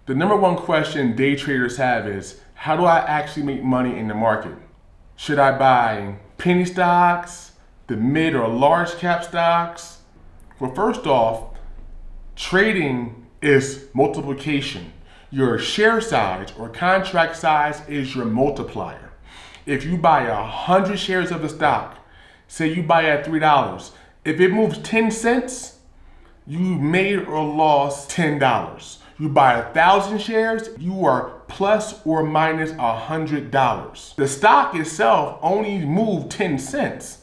The number one question day traders have is, how do I actually make money in the market? Should I buy penny stocks, the mid or large cap stocks? Well, first off, trading is multiplication. Your share size or contract size is your multiplier. If you buy 100 shares of the stock, say you buy at $3, if it moves 10 cents, you made or lost $10. You buy 1,000 shares, you are plus or minus $100. The stock itself only moved 10 cents.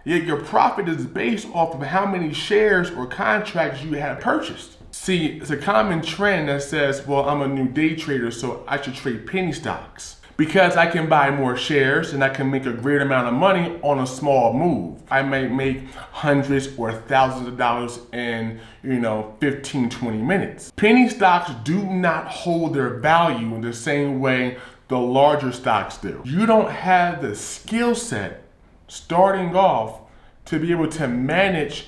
Yet your profit is based off of how many shares or contracts you have purchased. See, it's a common trend that says, well, I'm a new day trader, so I should trade penny stocks. Because I can buy more shares and I can make a great amount of money on a small move. I might make hundreds or thousands of dollars in, 15, 20 minutes. Penny stocks do not hold their value in the same way the larger stocks do. You don't have the skill set starting off to be able to manage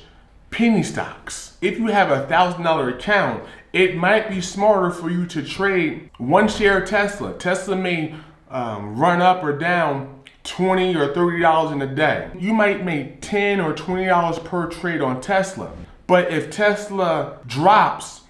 penny stocks. If you have $1,000 account, it might be smarter for you to trade one share of Tesla. Tesla may run up or down $20 or $30 in a day. You might make $10 or $20 per trade on Tesla. But if Tesla drops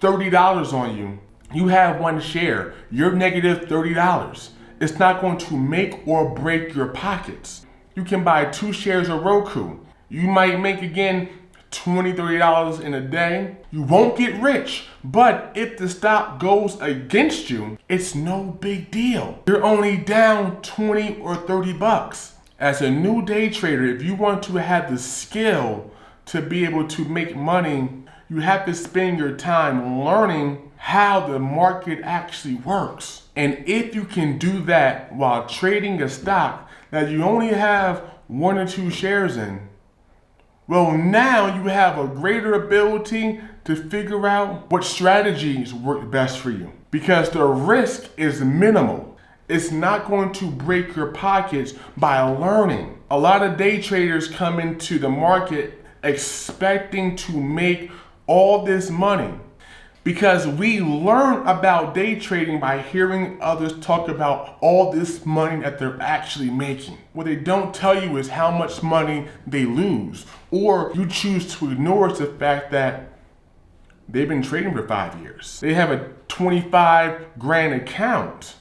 $30 on you, you have one share, you're negative $30. It's not going to make or break your pockets. You can buy 2 shares of Roku. You might make again $20, $30 in a day. You won't get rich, but if the stock goes against you, it's no big deal. You're only down 20 or 30 bucks. As a new day trader, if you want to have the skill to be able to make money, you have to spend your time learning how the market actually works. And if you can do that while trading a stock that you only have 1 or 2 shares in, well, now you have a greater ability to figure out what strategies work best for you, because the risk is minimal. It's not going to break your pockets by learning. A lot of day traders come into the market expecting to make all this money, because we learn about day trading by hearing others talk about all this money that they're actually making. What they don't tell you is how much money they lose, or you choose to ignore the fact that they've been trading for 5 years. They have a 25 grand account.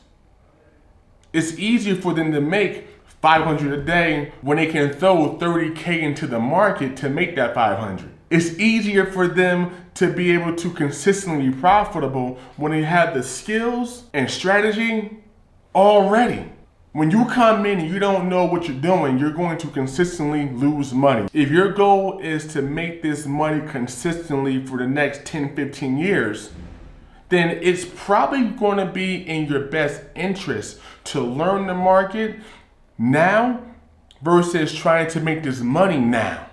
It's easier for them to make 500 a day when they can throw 30K into the market to make that 500. It's easier for them to be able to consistently be profitable when they have the skills and strategy already. When you come in and you don't know what you're doing, you're going to consistently lose money. If your goal is to make this money consistently for the next 10, 15 years, then it's probably going to be in your best interest to learn the market now versus trying to make this money now.